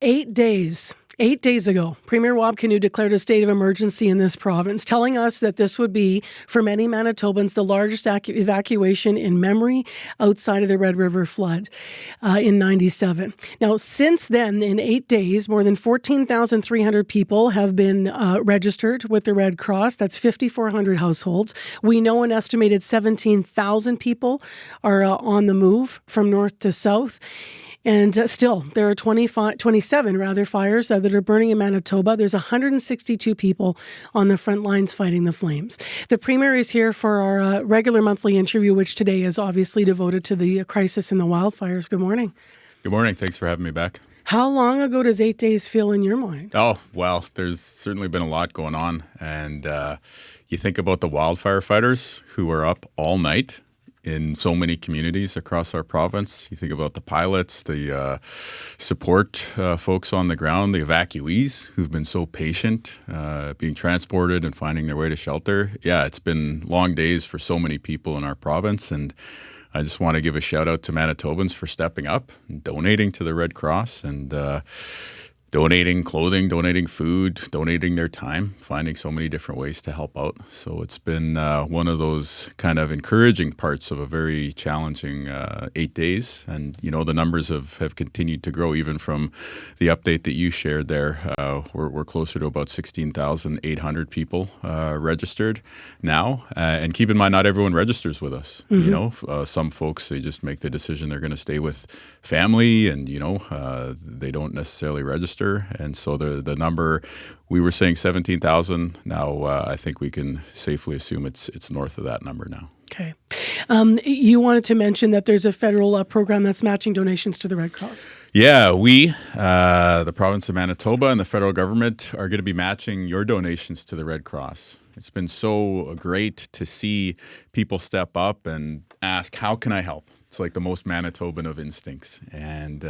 8 days ago, Premier Wab Kinew declared a state of emergency in this province, telling us that this would be, for many Manitobans, the largest evacuation in memory outside of the Red River flood in 97. Now, since then, in 8 days, more than 14,300 people have been registered with the Red Cross. That's 5,400 households. We know an estimated 17,000 people are on the move from north to south. And still, there are 27 fires that are burning in Manitoba. There's 162 people on the front lines fighting the flames. The Premier is here for our regular monthly interview, which today is obviously devoted to the crisis in the wildfires. Good morning. Good morning. Thanks for having me back. How long ago does 8 days feel in your mind? Oh, well, there's certainly been a lot going on. And you think about the wildfire fighters who are up all night in so many communities across our province. You think about the pilots, the support folks on the ground, the evacuees who've been so patient, being transported and finding their way to shelter. Yeah, it's been long days for so many people in our province, and I just want to give a shout out to Manitobans for stepping up and donating to the Red Cross and donating clothing, donating food, donating their time, finding so many different ways to help out. So it's been one of those kind of encouraging parts of a very challenging 8 days. And, you know, the numbers have continued to grow even from the update that you shared there. We're closer to about 16,800 people registered now. And keep in mind, not everyone registers with us. Mm-hmm. You know, some folks, they just make the decision they're going to stay with family and, you know, they don't necessarily register. And so the number, we were saying 17,000. Now I think we can safely assume it's north of that number now. Okay. You wanted to mention that there's a federal program that's matching donations to the Red Cross. Yeah, we, the province of Manitoba and the federal government are going to be matching your donations to the Red Cross. It's been so great to see people step up and ask, how can I help? It's like the most Manitoban of instincts. And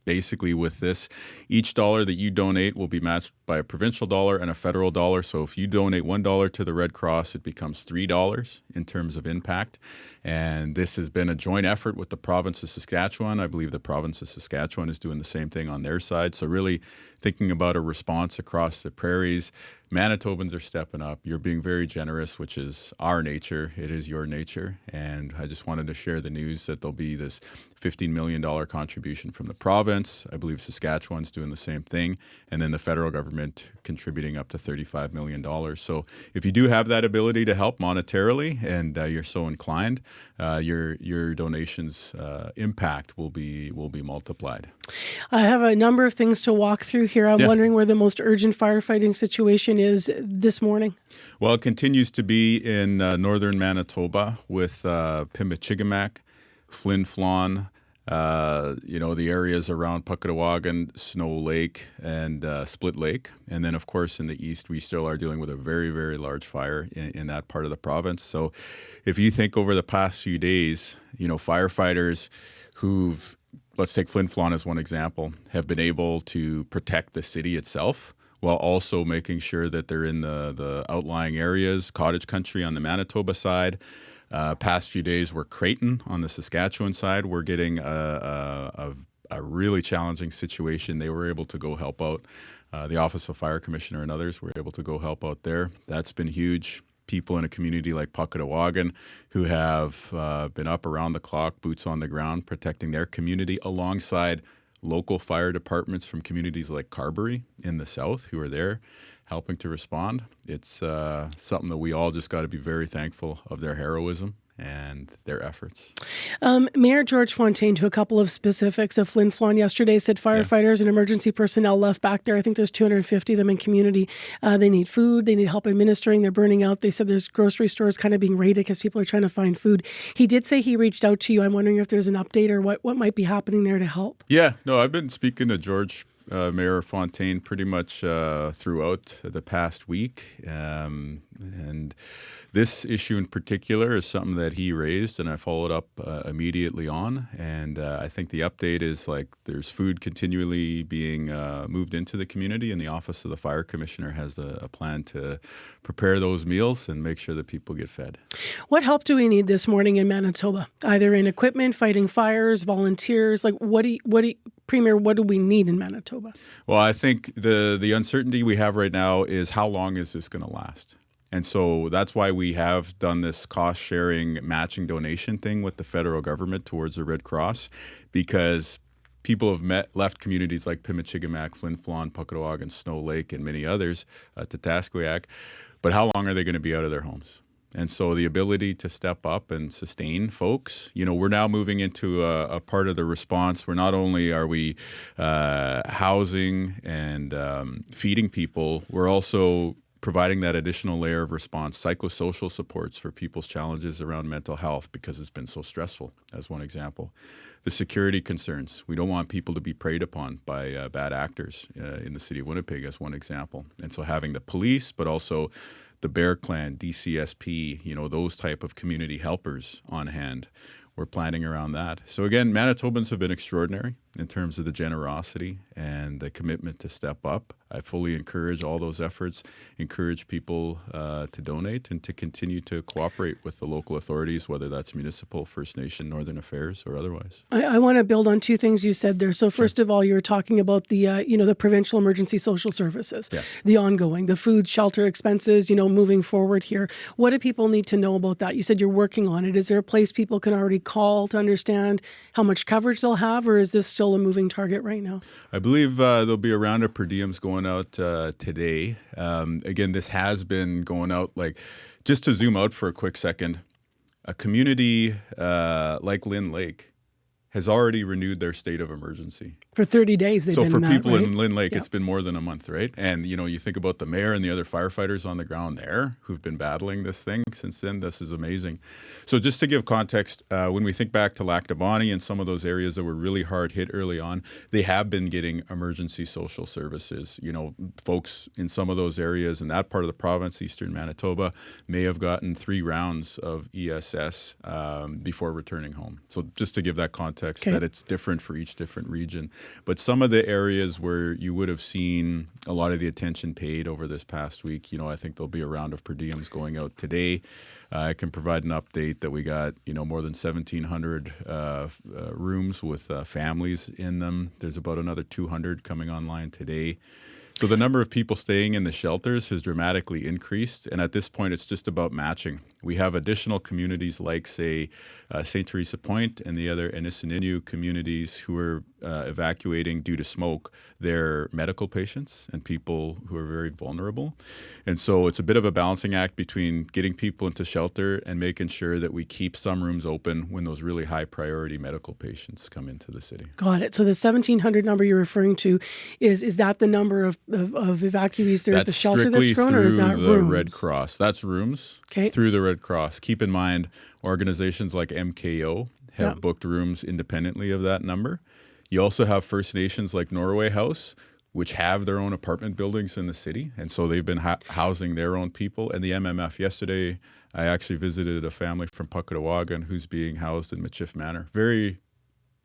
basically with this, each dollar that you donate will be matched by a provincial dollar and a federal dollar. So if you donate $1 to the Red Cross, it becomes $3 in terms of impact. And this has been a joint effort with the province of Saskatchewan. I believe the province of Saskatchewan is doing the same thing on their side. So really thinking about a response across the prairies. Manitobans are stepping up. You're being very generous, which is our nature. It is your nature. And I just wanted to share the news that there'll be this $15 million contribution from the province. I believe Saskatchewan's doing the same thing. And then the federal government contributing up to $35 million. So if you do have that ability to help monetarily and you're so inclined, your donations impact will be multiplied. I have a number of things to walk through here. I'm wondering where the most urgent firefighting situation is this morning. Well, it continues to be in northern Manitoba with Pimicikamak, Flin Flon, the areas around Puckawagan, Snow Lake, and Split Lake. And then, of course, in the east, we still are dealing with a very, very large fire in that part of the province. So if you think over the past few days, you know, firefighters who've, let's take Flin Flon as one example, have been able to protect the city itself while also making sure that they're in the outlying areas, cottage country on the Manitoba side. Past few days were Creighton on the Saskatchewan side. We're getting a really challenging situation. They were able to go help out. The Office of Fire Commissioner and others were able to go help out there. That's been huge. People in a community like Puckawagan who have been up around the clock, boots on the ground, protecting their community alongside local fire departments from communities like Carberry in the south who are there helping to respond. It's something that we all just got to be very thankful of their heroism and their efforts. Mayor George Fontaine, to a couple of specifics of Flin Flon yesterday, said firefighters and emergency personnel left back there. I think there's 250 of them in community. They need food. They need help administering. They're burning out. They said there's grocery stores kind of being raided because people are trying to find food. He did say he reached out to you. I'm wondering if there's an update or what might be happening there to help. Yeah, no, I've been speaking to George Mayor Fontaine pretty much throughout the past week. And this issue in particular is something that he raised, and I followed up immediately on. And I think the update is like there's food continually being moved into the community, and the Office of the Fire Commissioner has a plan to prepare those meals and make sure that people get fed. What help do we need this morning in Manitoba? Either in equipment, fighting fires, volunteers? Like, Premier, what do we need in Manitoba? Well, I think the uncertainty we have right now is how long is this going to last? And so that's why we have done this cost-sharing matching donation thing with the federal government towards the Red Cross, because people have left communities like Pimicikamak, Flin Flon, Puckawagan, Snow Lake, and many others, Tataskoyak. But how long are they going to be out of their homes? And so the ability to step up and sustain folks, we're now moving into a part of the response where not only are we housing and feeding people, we're also providing that additional layer of response, psychosocial supports for people's challenges around mental health because it's been so stressful, as one example. The security concerns. We don't want people to be preyed upon by bad actors in the city of Winnipeg, as one example. And so having the police, but also the Bear Clan, DCSP, those type of community helpers on hand. We're planning around that. So again, Manitobans have been extraordinary in terms of the generosity and the commitment to step up. I fully encourage all those efforts, encourage people to donate and to continue to cooperate with the local authorities, whether that's municipal, First Nation, Northern Affairs, or otherwise. I want to build on two things you said there. So first of all, you were talking about the, the provincial emergency social services, the ongoing, the food, shelter expenses, moving forward here. What do people need to know about that? You said you're working on it. Is there a place people can already call to understand how much coverage they'll have, or is this still a moving target right now? I believe there'll be a round of per diems going out today. Again, this has been going out, just to zoom out for a quick second, a community like Lynn Lake has already renewed their state of emergency. For 30 days they've been in that, So for people right? in Lynn Lake, it's been more than a month, right? And, you think about the mayor and the other firefighters on the ground there who've been battling this thing since then. This is amazing. So just to give context, when we think back to Lac du Bonnet and some of those areas that were really hard hit early on, they have been getting emergency social services. Folks in some of those areas in that part of the province, eastern Manitoba, may have gotten 3 rounds of ESS before returning home. So just to give that context, that it's different for each different region. But some of the areas where you would have seen a lot of the attention paid over this past week, I think there'll be a round of per diems going out today. I can provide an update that we got, more than 1,700 rooms with families in them. There's about another 200 coming online today. So the number of people staying in the shelters has dramatically increased, and at this point, it's just about matching. We have additional communities like, say, St. Teresa Point and the other Anishinaabe communities who are evacuating due to smoke their medical patients and people who are very vulnerable. And so it's a bit of a balancing act between getting people into shelter and making sure that we keep some rooms open when those really high priority medical patients come into the city. Got it. So the 1,700 number you're referring to, is that the number of evacuees there at the shelter that's grown, or is that through the rooms? Red Cross. That's rooms through the Red Cross. Keep in mind, organizations like MKO have booked rooms independently of that number. You also have First Nations like Norway House, which have their own apartment buildings in the city. And so they've been housing their own people. And the MMF, yesterday, I actually visited a family from Puckawagan who's being housed in Michif Manor. Very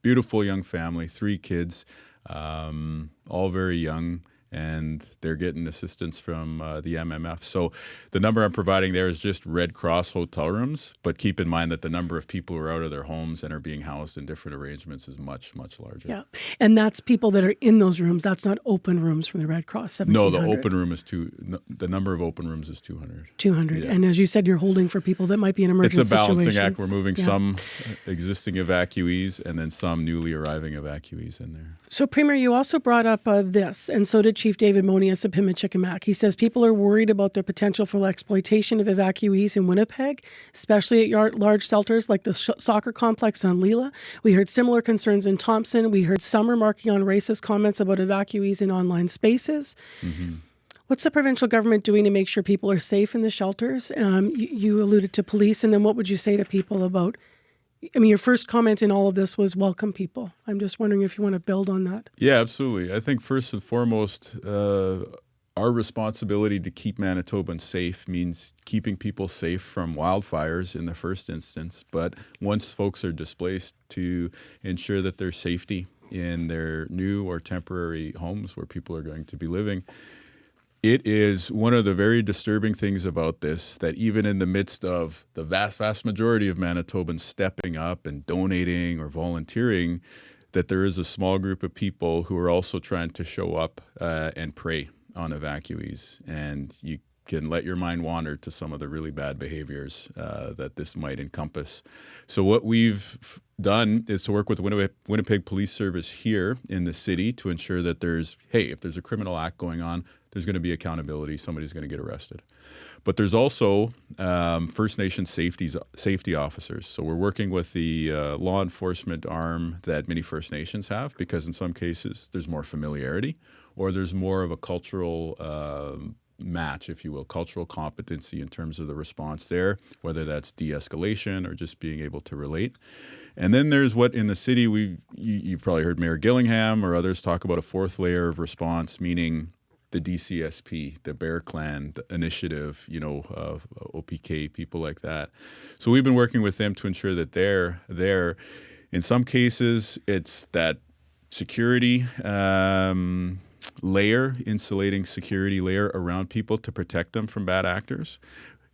beautiful young family, 3 kids, all very young. And they're getting assistance from the MMF. So the number I'm providing there is just Red Cross hotel rooms, but keep in mind that the number of people who are out of their homes and are being housed in different arrangements is much, much larger. Yeah, and that's people that are in those rooms. That's not open rooms from the Red Cross, 1,700. No, the open room is the number of open rooms is 200. 200. And as you said, you're holding for people that might be in emergency situations. It's a balancing act. We're moving some existing evacuees and then some newly arriving evacuees in there. So, Premier, you also brought up this, and so did Chief David Monius of Pimicikamak. He says people are worried about the potential for exploitation of evacuees in Winnipeg, especially at large shelters like the soccer complex on Leela. We heard similar concerns in Thompson. We heard some remarking on racist comments about evacuees in online spaces. Mm-hmm. What's the provincial government doing to make sure people are safe in the shelters? You alluded to police, and then what would you say to people about, your first comment in all of this was welcome people. I'm just wondering if you want to build on that. Yeah, absolutely. I think first and foremost, our our responsibility to keep Manitobans safe means keeping people safe from wildfires in the first instance. But once folks are displaced, to ensure that there's safety in their new or temporary homes where people are going to be living. It is one of the very disturbing things about this that even in the midst of the vast, vast majority of Manitobans stepping up and donating or volunteering, that there is a small group of people who are also trying to show up and prey on evacuees. And you can let your mind wander to some of the really bad behaviors that this might encompass. So what we've done is to work with Winnipeg Police Service here in the city to ensure that if there's a criminal act going on, there's going to be accountability. Somebody's going to get arrested. But there's also First Nation safety officers. So we're working with the law enforcement arm that many First Nations have, because in some cases there's more familiarity or there's more of a cultural match, if you will, cultural competency in terms of the response there, whether that's de-escalation or just being able to relate. And then there's what in the city, you've probably heard Mayor Gillingham or others talk about a fourth layer of response, meaning the DCSP, the Bear Clan initiative, OPK, people like that. So we've been working with them to ensure that they're there. In some cases, it's that security insulating security layer around people to protect them from bad actors.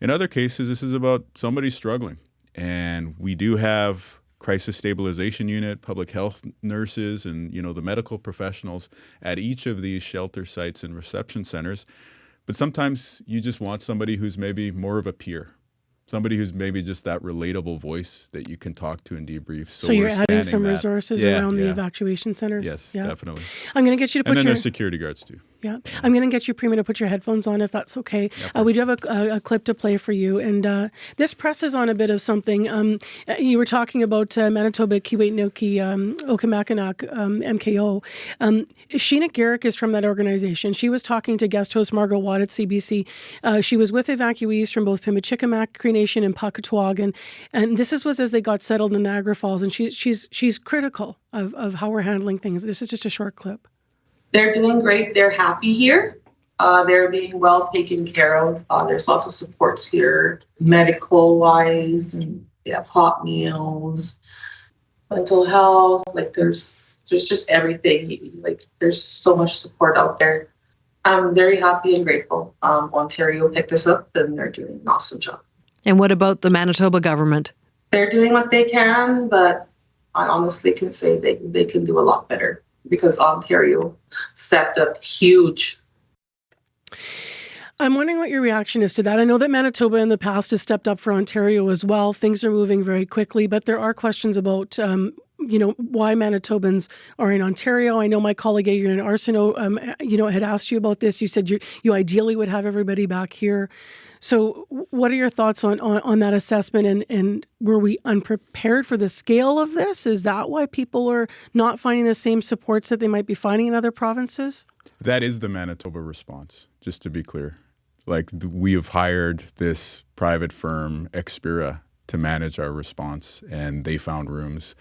In other cases, this is about somebody struggling. And we do have crisis stabilization unit, public health nurses, and the medical professionals at each of these shelter sites and reception centers. But sometimes you just want somebody who's maybe more of a peer, somebody who's maybe just that relatable voice that you can talk to and debrief. So you're adding some resources around the evacuation centers? Yes, definitely. I'm going to get you to put and then there's security guards too. Yeah. I'm going to get you, Prima, to put your headphones on if that's okay. We do have a clip to play for you. And this presses on a bit of something. You were talking about Manitoba Kiwetinoki Okimakanak MKO. Sheena Garrick is from that organization. She was talking to guest host Margot Watt at CBC. She was with evacuees from both Pimicikamak Cree Nation and Pakatuag. And this was as they got settled in Niagara Falls. And she's critical of how we're handling things. This is just a short clip. They're doing great. They're happy here. They're being well taken care of. There's lots of supports here, medical-wise, and they have hot meals, mental health. Like there's just everything. Like there's so much support out there. I'm very happy and grateful. Ontario picked this up, and they're doing an awesome job. And what about the Manitoba government? They're doing what they can, but I honestly can say they can do a lot better, because Ontario stepped up huge. I'm wondering what your reaction is to that. I know that Manitoba in the past has stepped up for Ontario as well. Things are moving very quickly, but there are questions about, why Manitobans are in Ontario. I know my colleague Adrian Arsenault, had asked you about this. You said you ideally would have everybody back here. So what are your thoughts on that assessment? And were we unprepared for the scale of this? Is that why people are not finding the same supports that they might be finding in other provinces? That is the Manitoba response, just to be clear. Like we have hired this private firm, Expira, to manage our response, and they found rooms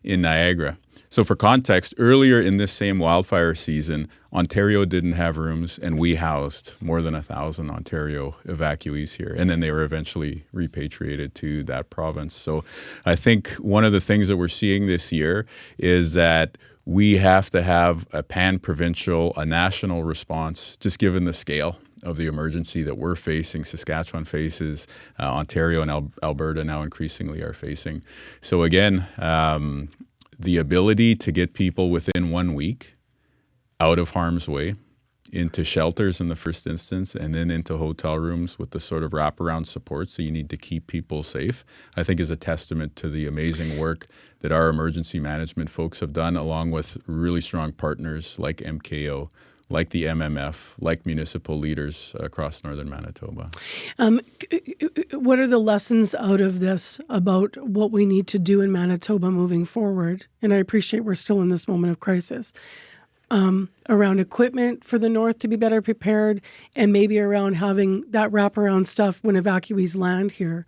in Niagara. So for context, earlier in this same wildfire season, Ontario didn't have rooms, and we housed more than 1,000 Ontario evacuees here. And then they were eventually repatriated to that province. So I think one of the things that we're seeing this year is that we have to have a pan-provincial, a national response, just given the scale of the emergency that we're facing, Saskatchewan faces, Ontario and Alberta now increasingly are facing. So again, the ability to get people within 1 week out of harm's way into shelters in the first instance, and then into hotel rooms with the sort of wraparound support so you need to keep people safe, I think is a testament to the amazing work that our emergency management folks have done, along with really strong partners like MKO, like the MMF, like municipal leaders across northern Manitoba. What are the lessons out of this about what we need to do in Manitoba moving forward? And I appreciate we're still in this moment of crisis. Around equipment for the North to be better prepared, and maybe around having that wraparound stuff when evacuees land here.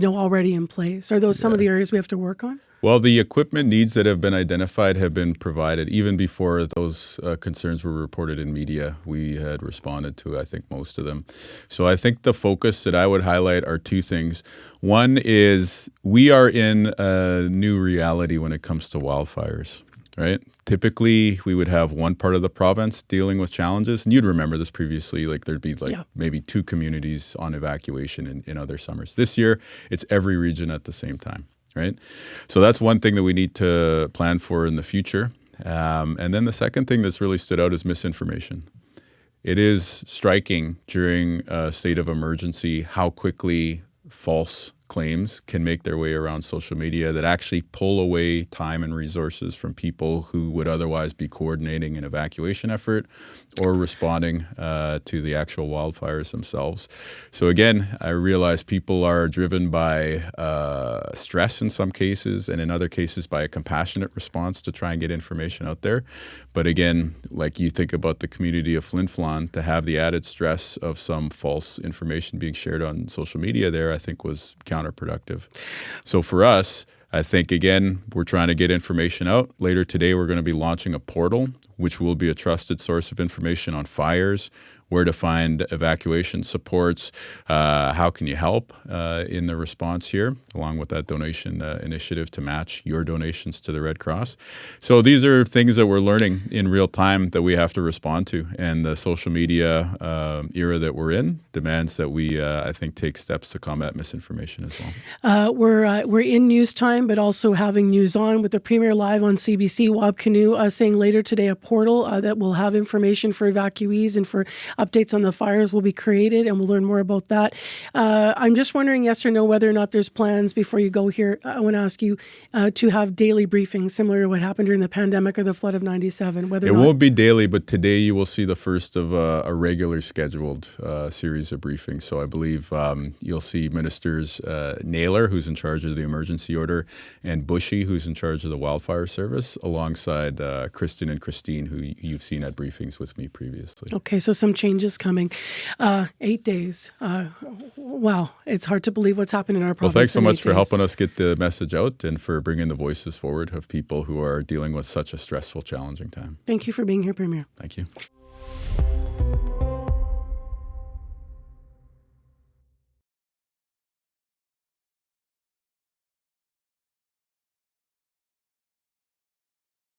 already in place? Are those some of the areas we have to work on? Well, the equipment needs that have been identified have been provided even before those concerns were reported in media. We had responded to, I think, most of them. So I think the focus that I would highlight are two things. One is we are in a new reality when it comes to wildfires, right? Typically, we would have one part of the province dealing with challenges. And you'd remember this previously, like there'd be maybe two communities on evacuation in other summers. This year, it's every region at the same time. Right? So that's one thing that we need to plan for in the future. And then the second thing that's really stood out is misinformation. It is striking during a state of emergency how quickly false claims can make their way around social media that actually pull away time and resources from people who would otherwise be coordinating an evacuation effort or responding to the actual wildfires themselves. So again, I realize people are driven by stress in some cases, and in other cases by a compassionate response to try and get information out there. But again, like you think about the community of Flin Flon, to have the added stress of some false information being shared on social media there, I think was counterproductive. So for us, I think, again, we're trying to get information out. Later today, we're going to be launching a portal, which will be a trusted source of information on fires, where to find evacuation supports, how can you help in the response here, along with that donation initiative to match your donations to the Red Cross. So these are things that we're learning in real time that we have to respond to. And the social media era that we're in demands that we, I think, take steps to combat misinformation as well. We're in news time, but also having news on with the Premier live on CBC Wab Kinew saying later today a portal that will have information for evacuees and for updates on the fires will be created, and we'll learn more about that. I'm just wondering, yes or no, whether or not there's plans before you go here. I want to ask you to have daily briefings, similar to what happened during the pandemic or the flood of '97. Whether it won't be daily, but today you will see the first of a regular scheduled series of briefings. So I believe you'll see Ministers Naylor, who's in charge of the emergency order, and Bushy, who's in charge of the wildfire service, alongside Kristen and Christine, who you've seen at briefings with me previously. Okay, so some changes coming. 8 days. Wow, it's hard to believe what's happened in our province. Well, thanks so in 8 much for days. helping us get the message out and for bringing the voices forward of people who are dealing with such a stressful, challenging time. Thank you for being here, Premier. Thank you.